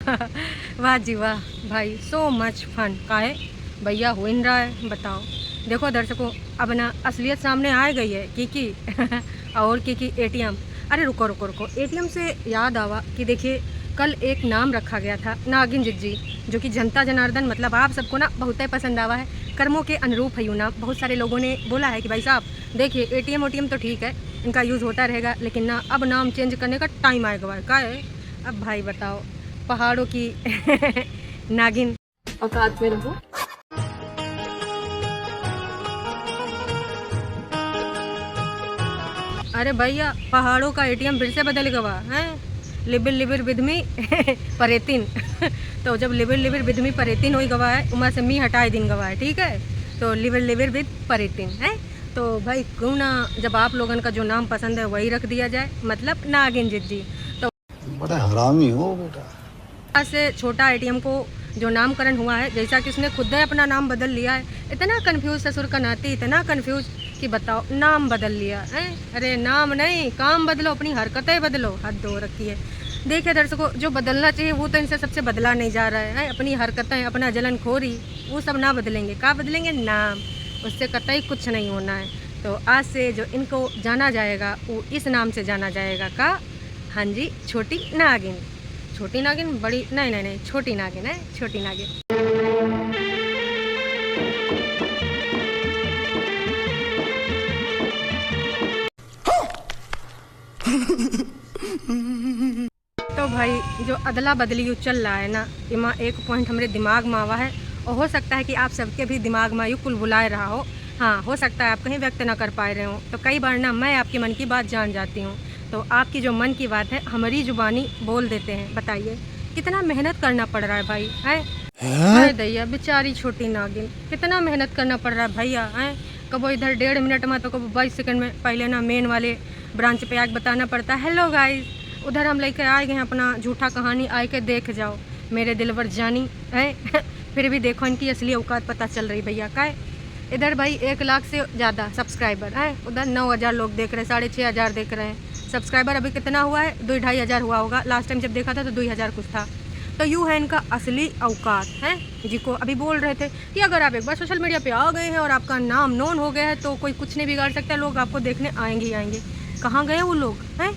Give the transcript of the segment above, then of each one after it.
वाह जी वाह भाई, सो मच फन का है भैया, हो इन रहा है बताओ। देखो दर्शकों, अब ना असलियत सामने आ गई है की और की एटीएम। अरे रुको रुको रुको, एटीएम से याद आवा कि देखिए कल एक नाम रखा गया था नागिन जिज्जी, जो कि जनता जनार्दन मतलब आप सबको ना बहुत ही पसंद आवा है। कर्मों के अनुरूप है यूँ ना, बहुत सारे लोगों ने बोला है कि भाई साहब देखिए एटीएम ओटीएम तो ठीक है, इनका यूज़ होता रहेगा, लेकिन ना अब नाम चेंज करने का टाइम आएगा। क्या है अब भाई बताओ, पहाड़ों की नागिन औकात में रहो। अरे भैया पहाड़ों का एटीएम फिर से बदल गवा है, लिबिर लिबिर विधमी परेतिन तो जब लिबिर लिबिर विधमी परेतिन हो गवा है, उमा से मी हटाए दिन गवा है, ठीक है। तो लिबिर लिबिर विद परेतिन है। तो भाई क्यों ना जब आप लोगन का जो नाम पसंद है वही रख दिया जाए, मतलब नागिन जिज्जी। तो बड़ा हरामी हो बेटा। आज से छोटा एटीएम को जो नामकरण हुआ है, जैसा कि उसने खुद ही अपना नाम बदल लिया है, इतना कंफ्यूज ससुर का नाती, इतना कंफ्यूज कि बताओ नाम बदल लिया है। अरे नाम नहीं, काम बदलो, अपनी हरकतें बदलो, हद हो रखी है। देखिए दर्शकों, जो बदलना चाहिए वो तो इनसे सबसे बदला नहीं जा रहा है। अपनी हरकतें, अपना जलनखोरी, वो सब ना बदलेंगे, क्या बदलेंगे? नाम, उससे कतई कुछ नहीं होना है। तो आज से जो इनको जाना जाएगा वो इस नाम से जाना जाएगा का, हाँ जी, छोटी नागिन। छोटी नागिन, बड़ी नहीं नहीं नहीं, छोटी नागिन है, छोटी नागिन। तो भाई जो अदला बदली यू चल रहा है ना, इमा एक पॉइंट हमारे दिमाग में आवा है, और हो सकता है कि आप सबके भी दिमाग में यू कुल बुलाए रहा हो। हाँ, हो सकता है आप कहीं व्यक्त ना कर पाए रहे हो। तो कई बार ना मैं आपके मन की बात जान जाती हूँ, तो आपकी जो मन की बात है हमारी जुबानी बोल देते हैं। बताइए कितना मेहनत करना पड़ रहा है भाई, है दैया बेचारी छोटी नागिन, कितना मेहनत करना पड़ रहा है भैया, है। कबो इधर 1.5 मिनट में, तो कबो 22 सेकंड में। पहले ना मेन वाले ब्रांच पे आके बताना पड़ता है, हेलो गाइस, उधर हम लेकर आए गए हैं अपना झूठा कहानी, आए के देख जाओ मेरे दिलवर जानी है। फिर भी देखो इनकी असली औकात पता चल रही भैया का है। इधर भाई 1 लाख से ज़्यादा सब्सक्राइबर हैं, उधर 9,000 लोग देख रहे हैं, 6,500 देख रहे हैं। सब्सक्राइबर अभी कितना हुआ है? 2-2.5 हज़ार हुआ होगा, लास्ट टाइम जब देखा था तो 2,000 कुछ था। तो यूँ है इनका असली औकात है, जिसको अभी बोल रहे थे कि अगर आप एक बार सोशल मीडिया पे आ गए हैं और आपका नाम नोन हो गया है तो कोई कुछ नहीं बिगाड़ सकता, लोग आपको देखने आएंगे ही आएंगे। कहाँ गए वो लोग हैं?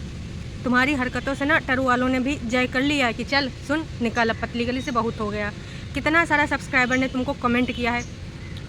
तुम्हारी हरकतों से ना टरू वालों ने भी जय कर लिया है कि चल सुन निकाल, अब पतली गली से बहुत हो गया। कितना सारा सब्सक्राइबर ने तुमको कमेंट किया है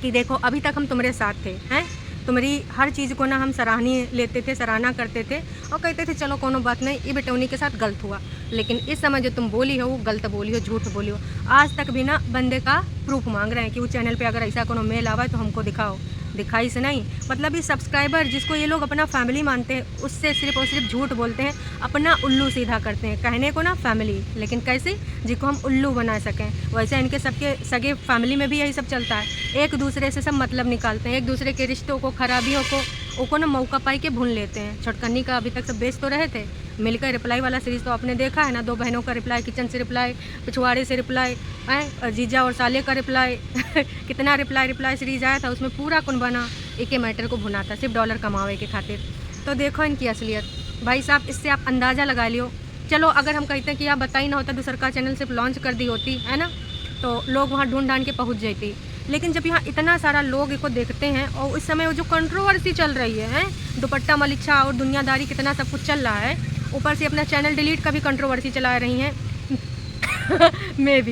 कि देखो अभी तक हम तुम्हारे साथ थे, हैं, तुम्हारी हर चीज़ को ना हम सराहनीय लेते थे, सराहना करते थे और कहते थे चलो कोनो बात नहीं, ये बेटौनी के साथ गलत हुआ। लेकिन इस समय जो तुम बोली हो वो गलत बोली हो, झूठ बोली हो। आज तक भी ना बंदे का प्रूफ मांग रहे हैं कि वो चैनल पे अगर ऐसा कोनो मेल आवा है तो हमको दिखाओ। दिखाई से नहीं, मतलब ये सब्सक्राइबर जिसको ये लोग अपना फैमिली मानते हैं, उससे सिर्फ और सिर्फ झूठ बोलते हैं, अपना उल्लू सीधा करते हैं। कहने को ना फैमिली, लेकिन कैसे, जिसको हम उल्लू बना सकें। वैसे इनके सबके सगे फैमिली में भी यही सब चलता है, एक दूसरे से सब मतलब निकालते हैं, एक दूसरे के रिश्तों को, खराबियों को ना मौका पाई के भून लेते हैं। छोटकन्नी का अभी तक सब बेच तो रहे थे, मिलकर रिप्लाई वाला सीरीज़ तो आपने देखा है ना, 2 बहनों का रिप्लाई, किचन से रिप्लाई, पिछवाड़े से रिप्लाई, और जीजा और साले का रिप्लाई कितना रिप्लाई सीरीज़ आया था, उसमें पूरा कौन बना एक ही मैटर को भुनाता, सिर्फ डॉलर कमावे के खातिर। तो देखो इनकी असलियत भाई साहब, इससे आप अंदाज़ा लगा लियो। चलो अगर हम कहते हैं कि आप बता ही ना होता, दूसर का चैनल सिर्फ लॉन्च कर दी होती है ना, तो लोग वहाँ ढूंढ ढांड के पहुँच जाती। लेकिन जब यहाँ इतना सारा लोग इसको देखते हैं, और इस समय वो जो कंट्रोवर्सी चल रही है, दुपट्टा मलिच्छा और दुनियादारी कितना सब कुछ चल रहा है, ऊपर से अपना चैनल डिलीट का भी कंट्रोवर्सी चला रही हैं। मैं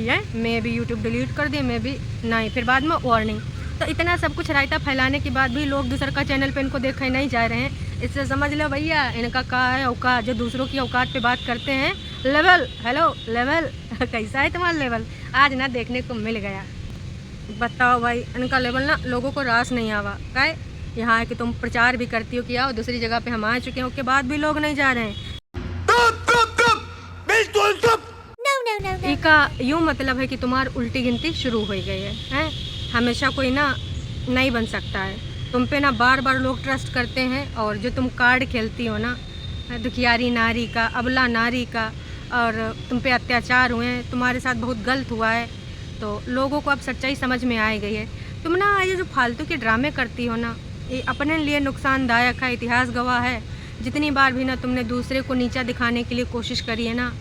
भी यूट्यूब डिलीट कर दिए, मैं भी नहीं, फिर बाद में वार्निंग। तो इतना सब कुछ रायता फैलाने के बाद भी लोग दूसर का चैनल पे इनको देखे नहीं जा रहे हैं। इससे समझ लो भैया इनका क्या है औकात, जो दूसरों की औकात पे बात करते हैं। लेवल, हेलो लेवल कैसा है तुम्हारा लेवल, आज ना देखने को मिल गया। बताओ भाई, इनका लेवल ना लोगों को रास नहीं आवा। क्या यहाँ है कि तुम प्रचार भी करती हो कि आओ, दूसरी जगह पे हम आ चुके हैं, उसके बाद भी लोग नहीं जा रहे हैं। इसका यूँ मतलब है कि तुम्हारी उल्टी गिनती शुरू हो गई है, हैं? हमेशा कोई ना नहीं बन सकता है, तुम पे ना बार बार लोग ट्रस्ट करते हैं। और जो तुम कार्ड खेलती हो ना, दुखियारी नारी का, अबला नारी का, और तुम पे अत्याचार हुए हैं, तुम्हारे साथ बहुत गलत हुआ है, तो लोगों को अब सच्चाई समझ में आ गई है। तुम ना ये जो फालतू के ड्रामे करती हो ना, ये अपने लिए नुकसानदायक है, इतिहास गवाह है। जितनी बार भी ना तुमने दूसरे को नीचा दिखाने के लिए कोशिश करी है ना,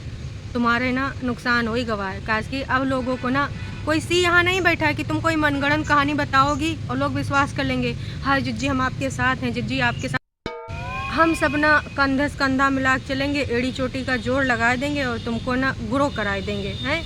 तुम्हारे ना नुकसान हो ही गवा है। काश कि अब लोगों को ना कोई सी यहाँ नहीं बैठा है कि तुम कोई मनगढ़ंत कहानी बताओगी और लोग विश्वास कर लेंगे, हाँ जिज्जी हम आपके साथ हैं, जिज्जी आपके साथ। हम सब ना कंधे से कंधा मिला के चलेंगे, एड़ी चोटी का जोड़ लगा देंगे और तुमको ना ग्रो करा देंगे हैं।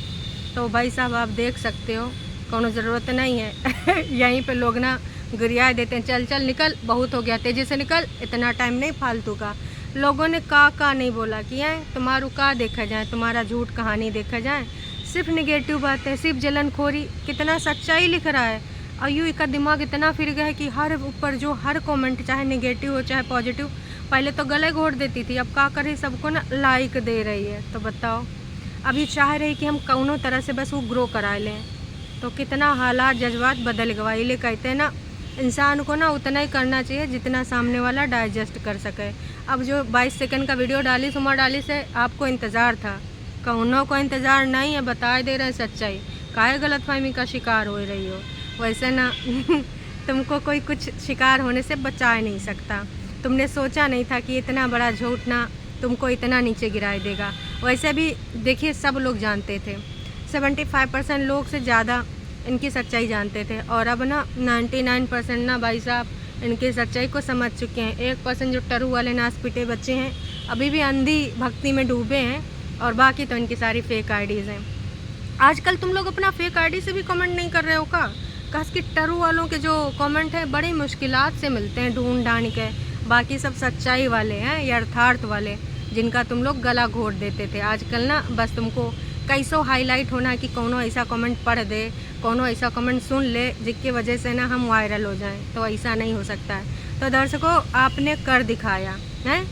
तो भाई साहब आप देख सकते हो, कोनो ज़रूरत नहीं है यहीं पे लोग ना गिरिया देते हैं, चल चल निकल, बहुत हो गया, तेज़ी से निकल, इतना टाइम नहीं फालतू का। लोगों ने का नहीं बोला कि है तुम्हारू का देखा जाए, तुम्हारा झूठ कहानी देखा जाए, सिर्फ नेगेटिव बातें, सिर्फ जलनखोरी। कितना सच्चाई लिख रहा है। और यूँ का दिमाग इतना फिर गया है कि हर ऊपर जो हर कमेंट चाहे नेगेटिव हो चाहे पॉजिटिव, पहले तो गले घोट देती थी, अब का करे सबको ना लाइक दे रही है। तो बताओ, अभी चाह रही कि हम कौनों तरह से बस वो ग्रो करा लें, तो कितना हालात जज्बात बदल गए। इसलिए कहते हैं ना, इंसान को ना उतना ही करना चाहिए जितना सामने वाला डाइजेस्ट कर सके। अब जो 22 सेकंड का वीडियो डाली सुमा डाली से आपको इंतज़ार था, कौनों को इंतज़ार नहीं है, बता दे रहे हैं सच्चाई, काहे गलतफहमी का शिकार हो रही हो। वैसे ना तुमको कोई कुछ शिकार होने से बचा नहीं सकता। तुमने सोचा नहीं था कि इतना बड़ा झूठ ना तुमको इतना नीचे गिराए देगा। वैसे भी देखिए सब लोग जानते थे, 75% लोग से ज़्यादा इनकी सच्चाई जानते थे, और अब ना 99% ना भाई साहब इनकी सच्चाई को समझ चुके हैं। 1% जो टरू वाले नाच पिटे बच्चे हैं अभी भी अंधी भक्ति में डूबे हैं, और बाकी तो इनकी सारी फेक आईडीज़ हैं। आजकल तुम लोग अपना फेक आईडी से भी कमेंट नहीं कर रहे हो का? खास कि टरू वालों के जो कमेंट हैं बड़ी मुश्किलात से मिलते हैं ढूंढ ढांड के, बाकी सब सच्चाई वाले हैं, यथार्थ वाले, जिनका तुम लोग गला घोट देते थे। आजकल ना बस तुमको कैसो हाईलाइट होना कि कोनो ऐसा कमेंट पढ़ दे, कोनो ऐसा कमेंट सुन ले जिसकी वजह से ना हम वायरल हो जाएं, तो ऐसा नहीं हो सकता है। तो दर्शकों, आपने कर दिखाया है।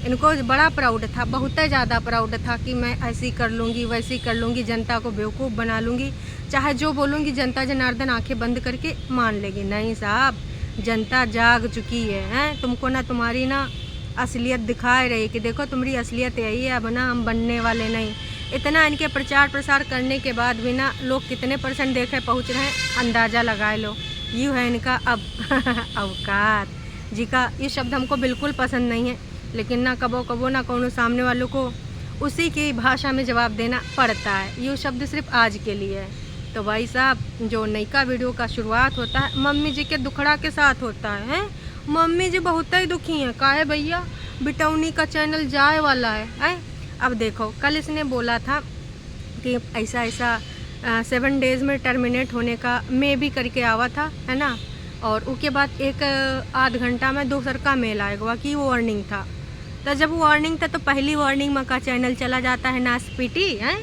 इनको बड़ा प्राउड था, बहुत ही ज़्यादा प्राउड था कि मैं ऐसी कर लूँगी वैसी कर लूँगी, जनता को बेवकूफ़ बना लूँगी, चाहे जो बोलूँगी जनता जनार्दन आंखें बंद करके मान लेगी। नहीं साहब, जनता जाग चुकी है। तुमको ना तुम्हारी ना असलियत दिखाए रही कि देखो तुम्हारी असलियत यही है, अब ना हम बनने वाले नहीं। इतना इनके प्रचार प्रसार करने के बाद भी ना लोग कितने % देखे पहुँच रहे हैं, अंदाज़ा लगाए लो। यूँ है इनका अब अवकात जी का। ये शब्द हमको बिल्कुल पसंद नहीं है, लेकिन ना कबो कबो ना कोनो सामने वालों को उसी की भाषा में जवाब देना पड़ता है। ये शब्द सिर्फ आज के लिए है। तो भाई साहब, जो नयका वीडियो का शुरुआत होता है मम्मी जी के दुखड़ा के साथ होता है। मम्मी जी बहुत ही दुखी हैं, काहे भैया बिटौनी का चैनल जाए वाला है। अब देखो, कल इसने बोला था कि ऐसा ऐसा 7 डेज़ में टर्मिनेट होने का मैं भी करके आवा था, है ना, और उसके बाद एक आध घंटा में दूसर का मेल आएगा कि वो वार्निंग था। तो जब वार्निंग था तो पहली वार्निंग में का चैनल चला जाता है नासपीटी है,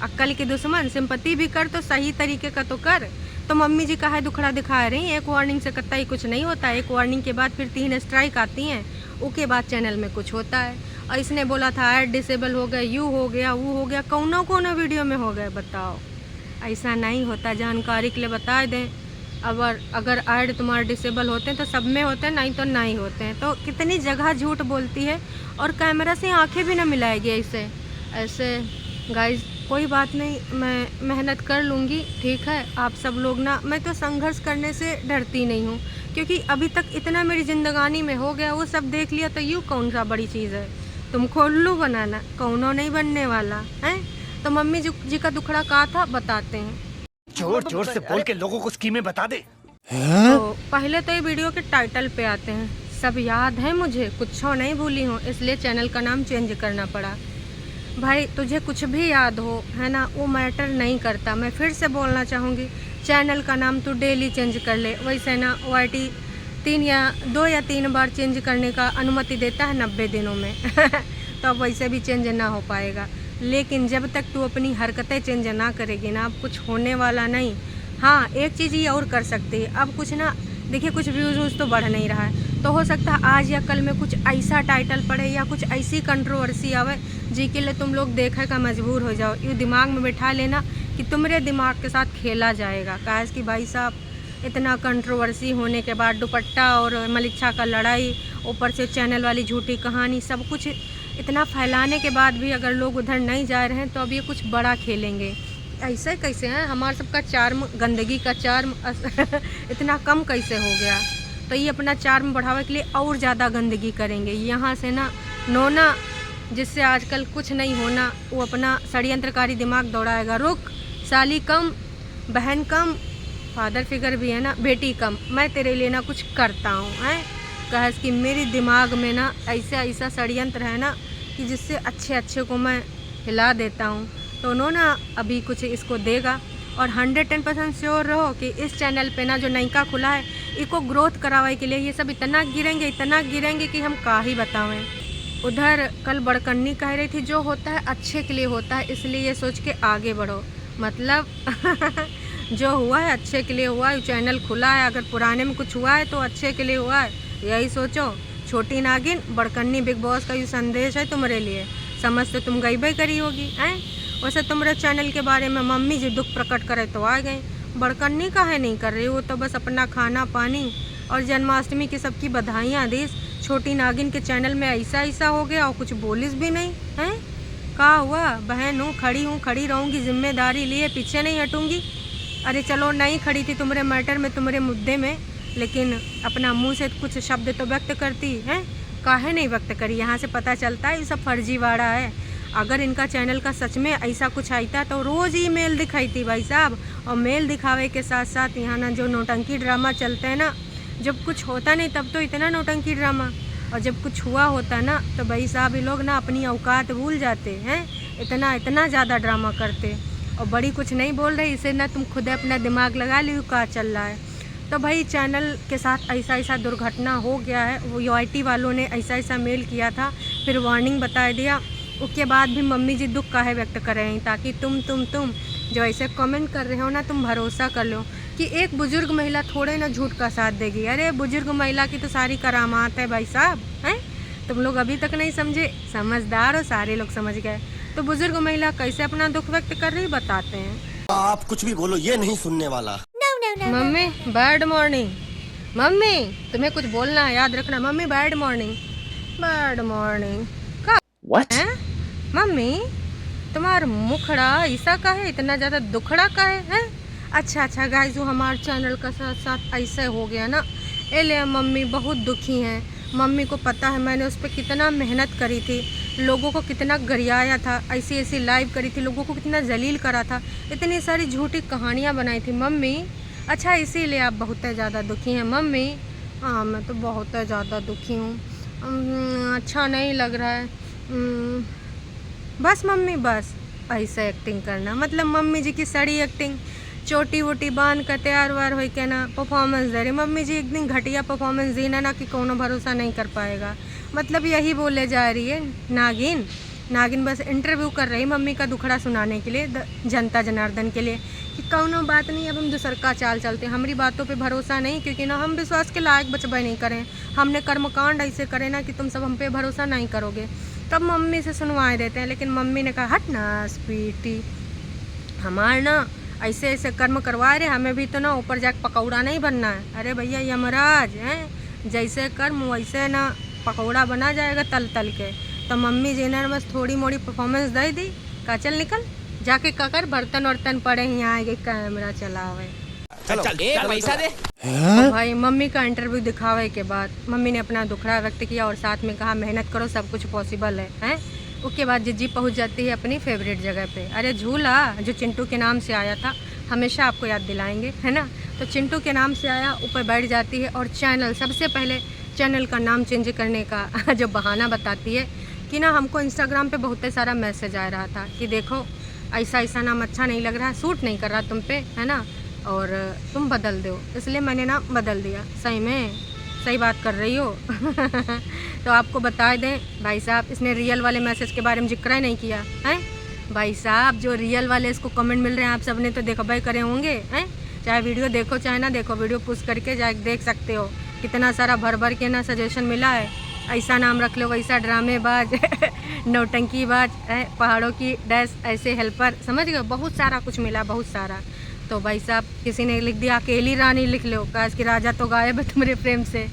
अक्ल के दुश्मन। सिंपत्ति भी कर तो सही तरीके का तो कर। तो मम्मी जी का है दुखड़ा दिखा रही, एक वार्निंग से कतई कुछ नहीं होता। एक वार्निंग के बाद फिर 3 स्ट्राइक आती हैं, उसके बाद चैनल में कुछ होता है। और इसने बोला था ऐड डिसेबल हो गए, यू हो गया वो हो गया, कौनो वीडियो में हो गए। बताओ, ऐसा नहीं होता, जानकारी के लिए बता दें। अगर ऐड तुम्हारे डिसेबल होते हैं तो सब में होते हैं, नहीं तो नहीं होते हैं। तो कितनी जगह झूठ बोलती है, और कैमरा से आंखें भी ना मिलाएगी ऐसे। गाइस कोई बात नहीं, मैं मेहनत कर लूँगी, ठीक है। आप सब लोग ना, मैं तो संघर्ष करने से डरती नहीं हूँ, क्योंकि अभी तक इतना मेरी ज़िंदगानी में हो गया, वो सब देख लिया। तो यूँ कौन सा बड़ी चीज़ है, तुमको उल्लू बनाना, कौनो नहीं बनने वाला है। तो मम्मी जी का दुखड़ा कहा था, बताते हैं। जोर जोर से बोल के लोगों को स्कीमें बता दे। तो पहले तो ये वीडियो के टाइटल पे आते हैं, सब याद है मुझे, कुछ नहीं भूली हूँ, इसलिए चैनल का नाम चेंज करना पड़ा। भाई तुझे कुछ भी याद हो, है ना, वो मैटर नहीं करता। मैं फिर से बोलना चाहूँगी, चैनल का नाम तू डेली चेंज कर ले। वैसे ना YT 2 या 3 बार चेंज करने का अनुमति देता है 90 दिनों में तो अब वैसे भी चेंज ना हो पाएगा। लेकिन जब तक तू अपनी हरकतें चेंज ना करेगी ना, अब कुछ होने वाला नहीं। हाँ, एक चीज़ ये और कर सकती है, अब कुछ ना, देखिए कुछ व्यूज़ तो बढ़ नहीं रहा है, तो हो सकता है आज या कल में कुछ ऐसा टाइटल पड़े या कुछ ऐसी कंट्रोवर्सी आवे जी के लिए तुम लोग देखे का मजबूर हो जाओ। ये दिमाग में बिठा लेना कि तुम्हारे दिमाग के साथ खेला जाएगा। काहे कि भाई साहब, इतना कंट्रोवर्सी होने के बाद दुपट्टा और मलिक्षा का लड़ाई, ऊपर से चैनल वाली झूठी कहानी, सब कुछ इतना फैलाने के बाद भी अगर लोग उधर नहीं जा रहे हैं तो अब ये कुछ बड़ा खेलेंगे। ऐसे कैसे हैं, हमारा सबका चार्म, गंदगी का चार्म इतना कम कैसे हो गया? तो ये अपना चार्म बढ़ावे के लिए और ज़्यादा गंदगी करेंगे। यहाँ से ना नोना जिससे आजकल कुछ नहीं होना, वो अपना षड्यंत्रकारी दिमाग दौड़ाएगा। रुक साली कम, बहन कम, फादर फिगर भी है ना, बेटी कम, मैं तेरे लिए ना कुछ करता हूँ हैं। कहे कि मेरे दिमाग में ना ऐसा ऐसा षड्यंत्र है ना कि जिससे अच्छे अच्छे को मैं हिला देता हूँ। तो उन्होंने अभी कुछ इसको देगा और 110% श्योर रहो कि इस चैनल पे ना जो नयका खुला है इसको ग्रोथ करावे के लिए ये सब इतना गिरेंगे कि हम का ही बतावें। उधर कल बड़कन्नी कह रही थी जो होता है अच्छे के लिए होता है, इसलिए ये सोच के आगे बढ़ो। मतलब जो हुआ है अच्छे के लिए हुआ है, चैनल खुला है, अगर पुराने में कुछ हुआ है तो अच्छे के लिए हुआ है, यही सोचो। छोटी नागिन बड़कन्नी बिग बॉस का ये संदेश है तुम्हारे लिए, समझ तो तुम गई भाई करी होगी हैं। वैसे तुम्हारे चैनल के बारे में मम्मी जी दुख प्रकट करे तो आ गए, बड़कन्नी काहे नहीं कर रही, वो तो बस अपना खाना पानी और जन्माष्टमी की सबकी बधाइयाँ दी। छोटी नागिन के चैनल में ऐसा ऐसा हो गया और कुछ बोलिस भी नहीं हैं। का हुआ, बहन हूँ, खड़ी रहूँगी, जिम्मेदारी लिए पीछे नहीं हटूँगी। अरे चलो नहीं खड़ी थी तुम्हारे मैटर में, तुम्हारे मुद्दे में, लेकिन अपना मुंह से कुछ शब्द तो व्यक्त करती हैं, काहे नहीं व्यक्त करी। यहाँ से पता चलता है ये सब फर्जीवाड़ा है। अगर इनका चैनल का सच में ऐसा कुछ आईता तो रोज़ ही मेल दिखाई थी भाई साहब। और मेल दिखावे के साथ साथ यहाँ ना जो नौटंकी ड्रामा चलते हैं ना, जब कुछ होता नहीं तब तो इतना नौटंकी ड्रामा, और जब कुछ हुआ होता ना तो भाई साहब ये लोग ना अपनी औकात भूल जाते हैं, इतना ज़्यादा ड्रामा करते। और बड़ी कुछ नहीं बोल रही, इसे ना तुम खुद अपना दिमाग लगा लियो क्या चल रहा है। तो भाई चैनल के साथ ऐसा ऐसा दुर्घटना हो गया है, वो यूआईटी वालों ने ऐसा ऐसा मेल किया था, फिर वार्निंग बता दिया, उसके बाद भी मम्मी जी दुख काहे व्यक्त कर रहे हैं, ताकि तुम जो ऐसे कमेंट कर रहे हो ना, तुम भरोसा कर लो कि एक बुजुर्ग महिला थोड़े ना झूठ का साथ देगी। अरे बुजुर्ग महिला की तो सारी करामात है भाई साहब हैं, तुम लोग अभी तक नहीं समझे, समझदार हो, सारे लोग समझ गए। तो बुजुर्ग महिला कैसे अपना दुख व्यक्त कर रही बताते हैं। आप कुछ भी बोलो, ये नहीं सुनने वाला। मम्मी बैड मॉर्निंग, मम्मी तुम्हें कुछ बोलना है याद रखना, mummy bad morning, bad morning What? है। मम्मी तुम्हारा मुखड़ा ऐसा का है, इतना ज़्यादा दुखड़ा का है? अच्छा गाइस, जो हमारे चैनल का साथ साथ ऐसे हो गया ना, ले मम्मी बहुत दुखी हैं। मम्मी को पता है मैंने उस पर कितना मेहनत करी थी, लोगों को कितना गरियाया था, ऐसी ऐसी लाइव करी थी, लोगों को कितना जलील करा था, इतनी सारी झूठी कहानियाँ बनाई थी मम्मी। अच्छा इसीलिए आप बहुत ज़्यादा दुखी हैं मम्मी? हाँ मैं तो बहुत ज़्यादा दुखी हूँ, अच्छा नहीं लग रहा है। बस मम्मी बस ऐसे एक्टिंग करना, मतलब मम्मी जी की सड़ी एक्टिंग, चोटी वोटी बांध कर तैयार वार हो के ना परफॉर्मेंस दे रही मम्मी जी। एक दिन घटिया परफॉर्मेंस दी ना कि कोनो भरोसा नहीं कर पाएगा, मतलब यही बोले जा रही है नागिन बस इंटरव्यू कर रही मम्मी का दुखड़ा सुनाने के लिए, जनता जनार्दन के लिए, कि कौनो बात नहीं, अब हम दूसर का चाल चलते, हमारी बातों पे भरोसा नहीं, क्योंकि ना हम विश्वास के लायक बचबे नहीं करें, हमने कर्मकांड ऐसे करे ना कि तुम सब हम पे भरोसा नहीं करोगे, तब मम्मी से सुनवाए देते हैं। लेकिन मम्मी ने कहा हट ना स्वीटी, हमारे ना ऐसे ऐसे कर्म करवा रहे, हमें भी तो ना ऊपर जाके पकौड़ा नहीं बनना है। अरे भैया यमराज हैं, जैसे कर्म वैसे ना पकौड़ा बना जाएगा तल के। तो मम्मी जी ने बस थोड़ी मोड़ी परफॉर्मेंस दे दी, का चल निकल जाके ककर बर्तन वर्तन पड़े, यहाँ आएंगे कैमरा चलावे, चल पैसा दे। तो भाई मम्मी का इंटरव्यू दिखावे के बाद मम्मी ने अपना दुखड़ा व्यक्त किया और साथ में कहा मेहनत करो सब कुछ पॉसिबल है। उसके बाद जिज्जी पहुंच जाती है अपनी फेवरेट जगह पे। अरे झूला जो चिंटू के नाम से आया था, हमेशा आपको याद दिलाएंगे है ना, तो चिंटू के नाम से आया, ऊपर बैठ जाती है और चैनल, सबसे पहले चैनल का नाम चेंज करने का जो बहाना बताती है कि ना हमको इंस्टाग्राम पे बहुत सारा मैसेज आ रहा था कि देखो ऐसा ऐसा नाम अच्छा नहीं लग रहा, सूट नहीं कर रहा तुम पे है ना, और तुम बदल दो, इसलिए मैंने ना बदल दिया। सही में सही बात कर रही हो तो आपको बता दें भाई साहब, इसने रियल वाले मैसेज के बारे में जिक्र ही नहीं किया है भाई साहब। जो रियल वाले इसको कमेंट मिल रहे हैं आप सब ने तो देखो भाई करे होंगे हैं, चाहे वीडियो देखो चाहे ना देखो, वीडियो पुश करके जाए देख सकते हो, कितना सारा भर के ना सजेशन मिला है, ऐसा नाम रख लो, वैसा ड्रामेबाज नौटंकीबाज है, पहाड़ों की डैश ऐसे हेल्पर, समझ गए, बहुत सारा कुछ मिला, बहुत सारा। तो भाई साहब किसी ने लिख दिया अकेली रानी लिख लो, काश कि राजा तो गायब है तुम्हारे प्रेम से,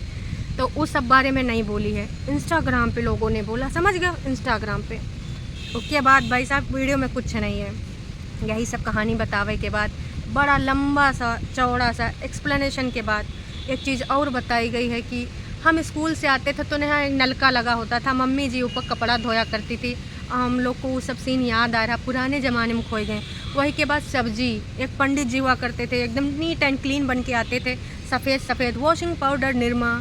तो उस सब बारे में नहीं बोली है, इंस्टाग्राम पे लोगों ने बोला, समझ गए, इंस्टाग्राम पे। उसके बाद भाई साहब वीडियो में कुछ नहीं है, यही सब कहानी बतावे के बाद बड़ा लंबा सा चौड़ा सा एक्सप्लेनेशन के बाद एक चीज़ और बताई गई है कि हम स्कूल से आते थे तो यहाँ एक नलका लगा होता था, मम्मी जी ऊपर कपड़ा धोया करती थी। हम लोग को वो सब सीन याद आ रहा, पुराने ज़माने में खोए गए। वही के बाद सब्जी, एक पंडित जी हुआ करते थे, एकदम नीट एंड क्लीन बन के आते थे, सफ़ेद सफ़ेद, वॉशिंग पाउडर निरमा,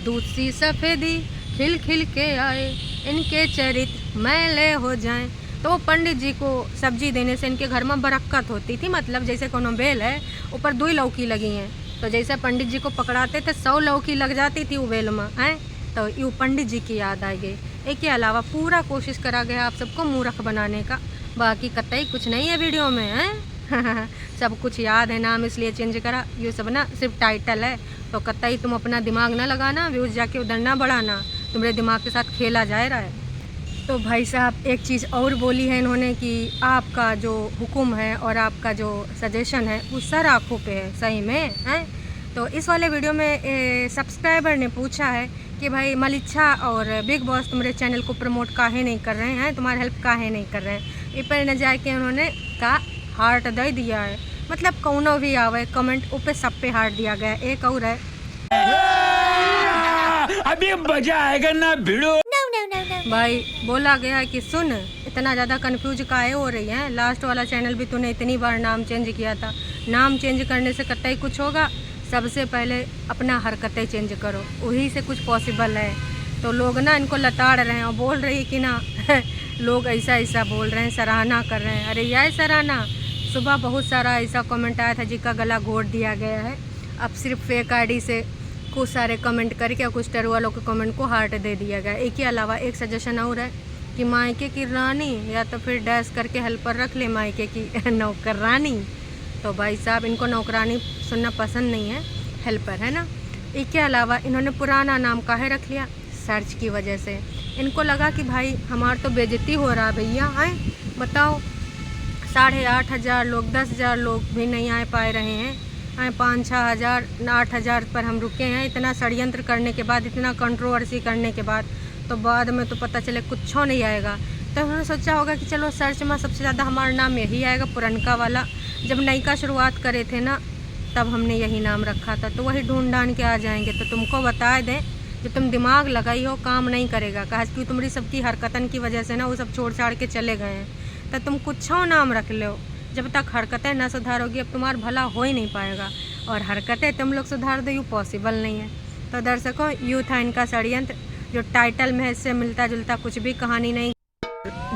दूध सी सफ़ेदी खिल खिल के आए, इनके चरित्र मैले हो जाएं। तो वो पंडित जी को सब्जी देने से इनके घर में बरक्कत होती थी। मतलब जैसे कोनो बेल है, ऊपर 2 लौकी लगी हैं, तो जैसे पंडित जी को पकड़ाते थे 100 लौकी लग जाती थी वो बेल में, हैं। तो ये पंडित जी की याद आ गई। एक के अलावा पूरा कोशिश करा गया आप सबको मूर्ख बनाने का, बाकी कतई कुछ नहीं है वीडियो में, हैं। सब कुछ याद है, नाम इसलिए चेंज करा, ये सब ना सिर्फ टाइटल है। तो कतई तुम अपना दिमाग ना लगाना, व्यूज़ जाके उधर ना बढ़ाना, तुम्हारे दिमाग के साथ खेला जा रहा है। तो भाई साहब एक चीज़ और बोली है इन्होंने कि आपका जो हुक्म है और आपका जो सजेशन है वो सर आँखों पे है, सही में, हैं। तो इस वाले वीडियो में सब्सक्राइबर ने पूछा है कि भाई मलिच्छा और बिग बॉस तुम्हारे चैनल को प्रमोट काहे नहीं कर रहे हैं, तुम्हारी हेल्प काहे नहीं कर रहे हैं। ये पर न जाके उन्होंने कहा हार्ट दे दिया है, मतलब कौनो भी आवे कमेंट ऊपर सब पे हार्ट दिया गया। एक और है, अभी मजा आएगा ना भिड़ो। भाई बोला गया है कि सुन, इतना ज़्यादा कंफ्यूज काहे हो रही है, लास्ट वाला चैनल भी तूने इतनी बार नाम चेंज किया था, नाम चेंज करने से कतई कुछ होगा, सबसे पहले अपना हरकतें चेंज करो, वही से कुछ पॉसिबल है। तो लोग ना इनको लताड़ रहे हैं और बोल रही कि ना लोग ऐसा ऐसा बोल रहे हैं, सराहना कर रहे हैं। अरे यार सराहना, सुबह बहुत सारा ऐसा कमेंट आया था जिसका गला घोट दिया गया है। अब सिर्फ फेक आईडी से कुछ सारे कमेंट करके और कुछ टर वालों के कमेंट को हार्ट दे दिया गया। एक के अलावा एक सजेशन और है कि मायके की रानी या तो फिर डैश करके हेल्पर रख ले, मायके की नौकरानी। तो भाई साहब इनको नौकरानी सुनना पसंद नहीं है, हेल्पर है ना। एक के अलावा इन्होंने पुराना नाम काहे रख लिया, सर्च की वजह से। इनको लगा कि भाई हमारा तो बेइज्जती हो रहा भैया, हैं बताओ, 8,500 लोग, 10,000 लोग भी नहीं आ पा रहे हैं, 5-6 हज़ार 8,000 पर हम रुके हैं। इतना षड्यंत्र करने के बाद, इतना कंट्रोवर्सी करने के बाद, तो बाद में तो पता चले कुछ नहीं आएगा। तो उन्होंने सोचा होगा कि चलो सर्च में सबसे ज़्यादा हमारा नाम यही आएगा, पुरनका वाला। जब नई का शुरुआत करे थे ना, तब हमने यही नाम रखा था, तो वही ढूंढ ढांड के आ जाएंगे। तो तुमको बता दें, जो तुम दिमाग लगाई हो काम नहीं करेगा, कहा कि तुम्हारी सबकी हरकतन की वजह से ना वो सब छोड़ छाड़ के चले गए हैं। तो तुम कुछ नाम रख लो, जब तक हरकतें ना सुधारोगी अब तुम्हारा भला हो ही नहीं पाएगा, और हरकतें तुम लोग सुधार दो, यूँ पॉसिबल नहीं है। तो दर्शकों, यूँ था इनका षड्यंत्र, जो टाइटल में इससे मिलता जुलता कुछ भी कहानी नहीं।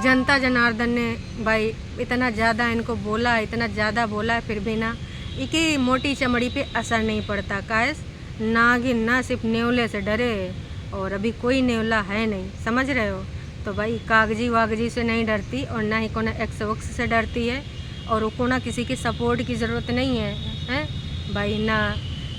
जनता जनार्दन ने भाई इतना ज़्यादा इनको बोला, इतना ज़्यादा बोला है, फिर भी ना इनकी मोटी चमड़ी पे असर नहीं पड़ता। कायस नागिन ना सिर्फ नेवले से डरे, और अभी कोई नेवला है नहीं, समझ रहे हो। तो भाई कागजी वागजी से नहीं डरती, और ना ही कोना एक्स वक्स से डरती है, और उनको ना किसी की सपोर्ट की ज़रूरत नहीं है, हैं भाई। ना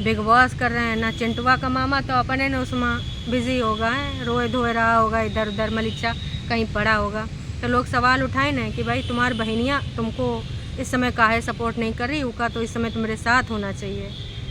बिग बॉस कर रहे हैं, ना चिंटुआ का मामा तो अपने न उसमें बिज़ी होगा, है रोए धोए रहा होगा, इधर उधर मलिच्छा कहीं पड़ा होगा। तो लोग सवाल उठाए ना कि भाई तुम्हारी बहनियाँ तुमको इस समय काहे सपोर्ट नहीं कर रही, उनका तो इस समय तुम्हारे साथ होना चाहिए।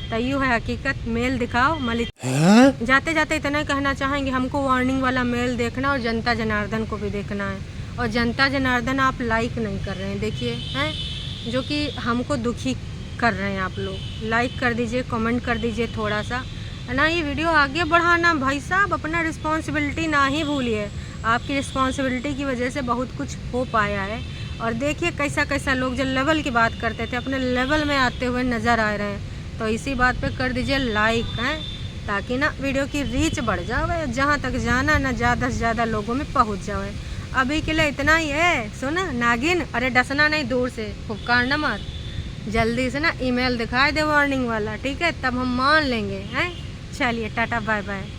तो यूँ है हकीकत, मेल दिखाओ मलिच्छा। जाते जाते इतना कहना चाहेंगे, हमको वार्निंग वाला मेल देखना और जनता जनार्दन को भी देखना है। और जनता जनार्दन आप लाइक नहीं कर रहे हैं, देखिए, हैं जो कि हमको दुखी कर रहे हैं। आप लोग लाइक कर दीजिए, कमेंट कर दीजिए थोड़ा सा, ना ये वीडियो आगे बढ़ाना। भाई साहब अपना रिस्पॉन्सिबिलिटी ना ही भूलिए, आपकी रिस्पॉन्सिबिलिटी की वजह से बहुत कुछ हो पाया है। और देखिए कैसा कैसा लोग जो लेवल की बात करते थे अपने लेवल में आते हुए नज़र आ रहे हैं। तो इसी बात पे कर दीजिए लाइक, हैं ताकि ना वीडियो की रीच बढ़ जाए, जहाँ तक जाना ना ज़्यादा से ज़्यादा लोगों में पहुँच जाए। अभी के लिए इतना ही है। सुन नागिन, अरे डसना नहीं, दूर से फुफकारना मत, जल्दी से ना ईमेल दिखाई दे वार्निंग वाला, ठीक है, तब हम मान लेंगे, हैं। चलिए टाटा बाय बाय।